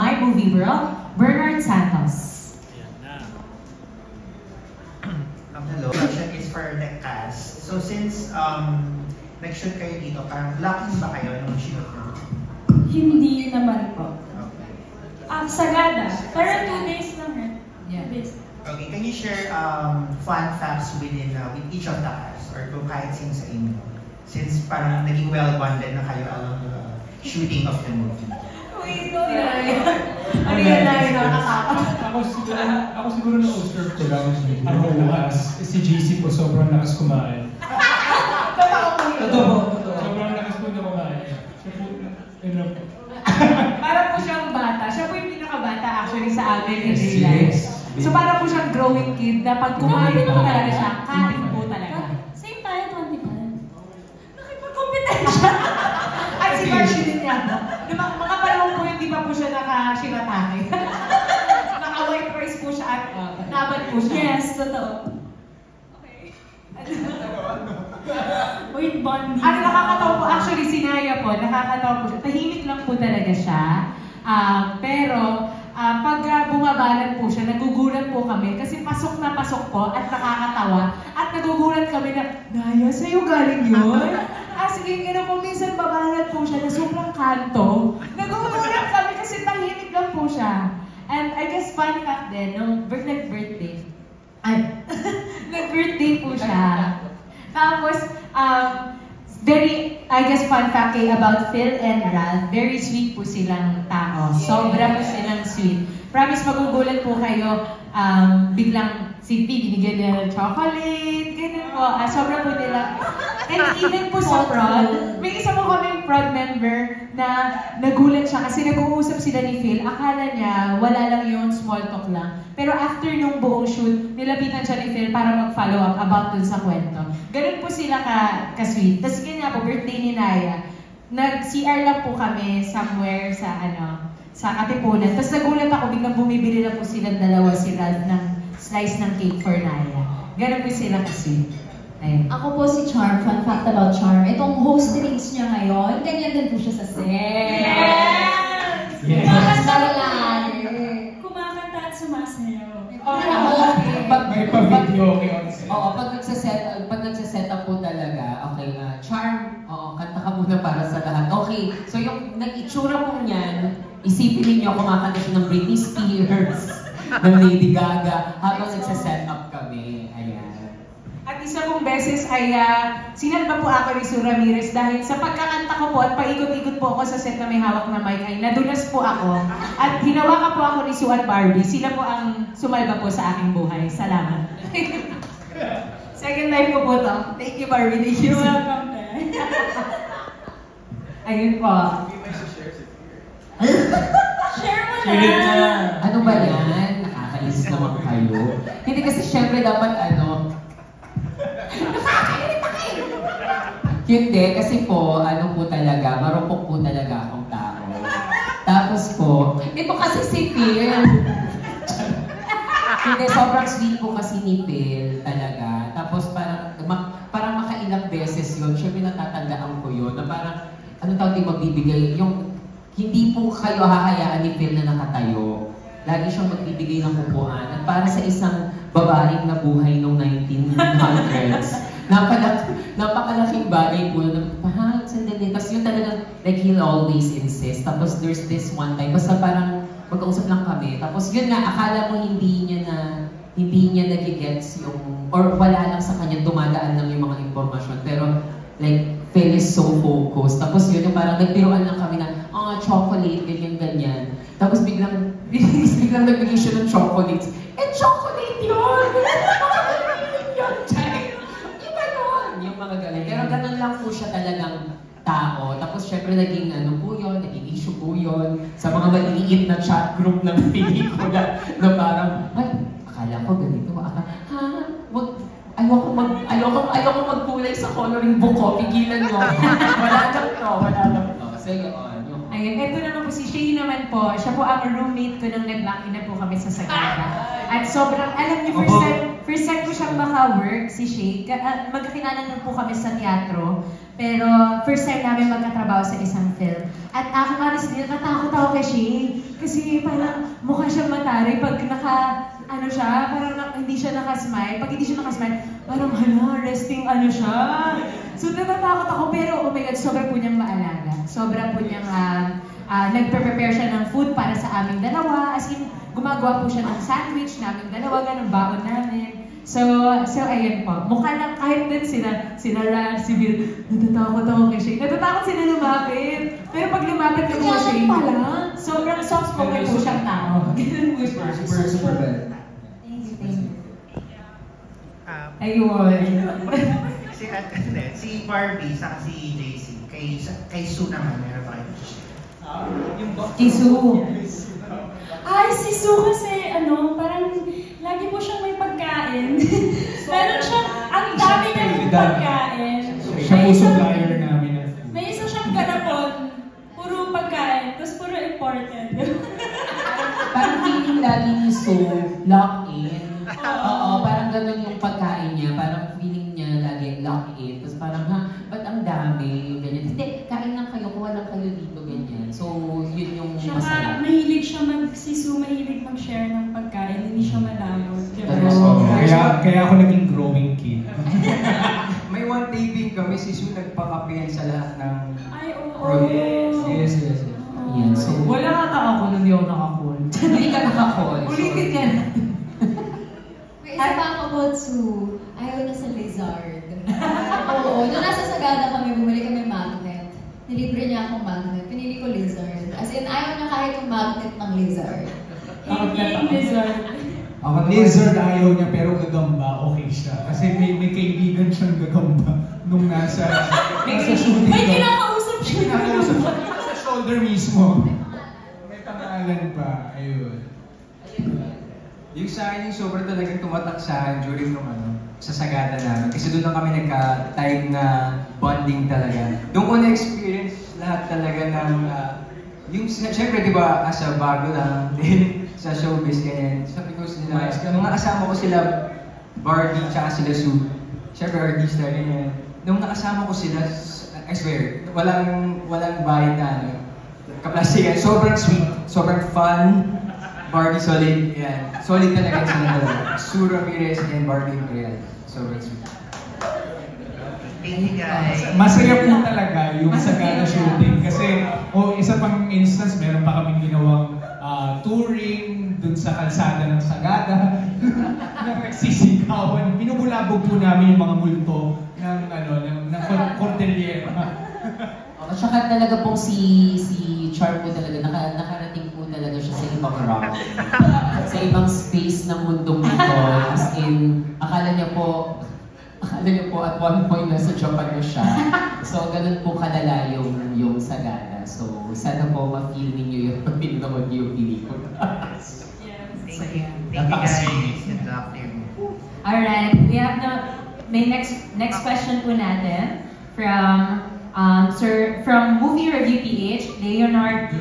My Movie World, Bernard Santos. Hello, question is for the cast. So since nag-shoot kayo dito, parang locking ba kayo nung shoot nyo? Hindi naman po. Okay. Sagada. Pero 2 days lang eh. Yeah. 2 days. Okay, can you share fun facts within with each of the cast or kung kahit sino sa inyo? Since parang naging well-bonded na kayo along the shooting of the movie. Wait, go yan. Ano yan na yung nakakatawa? Ako siguro na-observe ko lang. Ako lakas. Si JC po sobrang lakas kumain. Totoo. Sobrang lakas po na kumain. Siya po, Para po siyang bata. Siya po yung pinakabata actually sa amin in real life. So para po siyang growing kid na pag kumain po talaga siya, kain po talaga. Same tayo, 25. Nakipag-competensya! At si Marcy din yan. Mga panahon po hindi pa po siya nakashiratake. Naka-white rice po siya at laban po siya. Yes, totoo. Okay. Wait, bonding. Ano nakakatawa po, actually si Naya po, nakakatawa po siya. Tahimik lang po talaga siya. Pero pag bumabalan po siya, nagugulat po kami kasi pasok na pasok po at nakakatawa. At nagugulat kami na, Naya, sa'yo galing yun? Sige, gano'n po, minsan babalan po siya na sobrang kanto. Nagugulat kami kasi tahimik lang po siya. And I guess fun fact din, nung nag-birthday, nag-birthday po siya. Tapos, very, I guess, fun fact about Phil and Ralph, very sweet po silang tao. Sobra po silang sweet. Promise, magugulat po kayo, biglang si P, binigyan nila ng chocolate, ganyan po. Sobra po nila. And even po sa prod, may isa po kaming prod member na nagulat siya kasi nag-uusap sila ni Phil. Akala niya, wala lang yun, small talk lang. Pero after nung buong shoot, nilapitan siya ni Phil para mag-follow up about dun sa kwento. Ganun po sila ka-sweet. Tapos ganyan po, birthday ni Naya. Nag-CR lang po kami somewhere sa Katipunan. Tapos nagulat ako, biglang bumibili na po silang dalawa si Ralph ng slice ng cake for Naya. Ganun po sila ka-sweet. Ayun. Ako po si Charm. Fun fact about Charm. Itong host drinks niya ngayon, ganyan din po siya sa set. Yes! Yes! Kumakanta at sumasayaw. May pa-video kayo. Oo, pag nagsaset up po talaga, okay nga, Charm, kanta ka muna para sa lahat. Okay, so yung nag-itsura po niyan, isipin ninyo kumakanta siya ng Britney Spears, ng Lady Gaga, habang nagsaset up kami. Ayan. At isa pong beses ay sinalba po ako ni Sue Ramirez dahil sa pagkakanta ko po at paikot-ikot po ako sa set na may hawak na mic ay nadulas po ako at hinawakan po ako ni Sue at Barbie. Sila po ang sumalba po sa aking buhay. Salamat. Second life ko po to. Thank you, Barbie. Thank you. You're welcome, Ayun po. Share mo Share it na! na. Ano ba yan? Nakakainis naman kayo. Hindi kasi syempre dapat Hindi, kasi po, talaga, marupok po talaga akong tao. Tapos po, ito kasi si Phil. Hindi, sobrang sweet po kasi ni Phil talaga. Tapos parang makailang beses yun, syempre natatandaan ko yun, na parang, magbibigay, yung hindi po kayo hahayaan ni Phil na nakatayo. Lagi siyang magbibigay ng upuan. At para sa isang babaeng nabuhay noong 1900s, napakalaking bagay po na sandali. Tapos yun talagang, like, he'll always insist. Tapos there's this one time, basta parang mag-uusap lang kami. Tapos yun nga, akala mo hindi niya nagigets yung, or wala lang sa kanya, dumadaan lang yung mga impormasyon. Pero, like, Phil is so focused. Tapos yun, yung parang nagbiruan lang kami na, chocolate, ganyan. Tapos biglang nagbigay siya ng chocolates. Chocolate yun! Yung mga galing. Pero ganun lang po siya talagang tao. Tapos syempre naging naging issue po yun sa mga maliliit na chat group ng pelikula na parang, akala ko ganito. Ayoko magkulay sa coloring book ko. Pigilan mo. Wala lang to. So yun. Ayun, eto naman po si Shay naman po. Siya po ang roommate ko nung nag-lock-in na po kami sa Sagada. At sobrang, alam niyo, first time ko siyang maka-work, si Shay. Magkakilala na po kami sa teatro. Pero first time namin magkatrabaho sa isang film. At ako honestly, natakot ako kay Shay. Kasi parang mukha siyang mataray pag hindi siya nakasmile. Pag hindi siya nakasmile, parang resting siya. So natatakot ako, pero oh my God, sobra po niyang maalaga. Sobra po niyang nagpe-prepare siya ng food para sa aming dalawa. As in, gumagawa po siya ng sandwich naming dalawa, ganun baon namin. So ayun po. Mukha lang kahit din sila Ral, si Bill, natatakot ako kay Shay. Natatakot sila lumapit. Pero pag lumapit ka po Shay, sobrang soft-spoken po siyang tao. Ganun po siya. Super bad. Ayun. Si Barbie, saka si JC. Kay Sue naman, meron pa kayo. Si Sue. Ay, si Sue kasi, parang lagi po siyang may pagkain. Meron siya, ang dami niyang pagkain. Siya po supplier namin. May isa siyang garapon, puro pagkain, tapos puro imported. Parang feeling lagi ni Sue, lock-in. Oo, parang ganun yung pagkain niya. Parang feeling niya lagi lock-in. Tapos parang, ba't ang dami? Ganyan. Hindi, kain lang kayo, kuha lang kayo dito, ganyan. So, yun yung masaya. Mahilig siya si Sue mahilig mag-share ng pagkain, hindi siya malamot. Kaya ako naging growing kid. May one taping kami, si Sue nagpakapihan sa lahat ng Ay, oo. projects. Yes. Yan, so, Wala ata ako nung di ako naka-call. hindi ka naka-call. Ulitin ka na. May isa pa ako about Sue. Ayaw na sa lizard. Oo, nung nasa Sagada kami, bumili kami magnet. Nilibre niya akong magnet. Pinili ko lizard. As in, ayaw niya kahit yung magnet ng lizard. Hindi yung lizard. Lizard ayaw niya pero gagamba, okay siya. Kasi may kaibigan siyang gagamba nung nasa shooting. May kinakausap siya. Sa shoulder mismo. May pangalan pa. Ayun. Yung sa akin yung sobrang talagang tumatak sa akin during nung sa Sagada namin. Kasi doon lang kami nagka-time na bonding talaga. Doon ko na-experience lahat talaga ng siyempre diba, as a bago lang din sa showbiz, ganyan. Sabi ko sila, nung nakasama ko sila, Barbie, tsaka sila Sue, siyempre artista, ganyan. Nung nakasama ko sila, I swear, walang bayad na kaplastikan. Sobrang sweet, sobrang fun. Barbie solid, yan. Solid talaga sila dalawa. Sue Ramirez and Barbie Imperial. Sobrang sweet. Thank you guys. Masaya po talaga yung Sagada shooting kasi isa pang instance, meron pa kaming ginawang touring dun sa kalsada ng Sagada na nagsisigawan. Binubulabog po namin yung mga multo ng Cordillera. At saka talaga pong si Charm po talaga, nakarating po talaga siya sa ibang round. Sa ibang space ng mundong ito. As in, akala niya po at one point nasa Japan na siya. So, ganun po kalala yung Sagada. So, sana po ma-feel ninyo yung pinanood yung pelikula. Thank you guys. Good luck to you. Alright, we have may next question po natin from Movie Review PH, Leonard.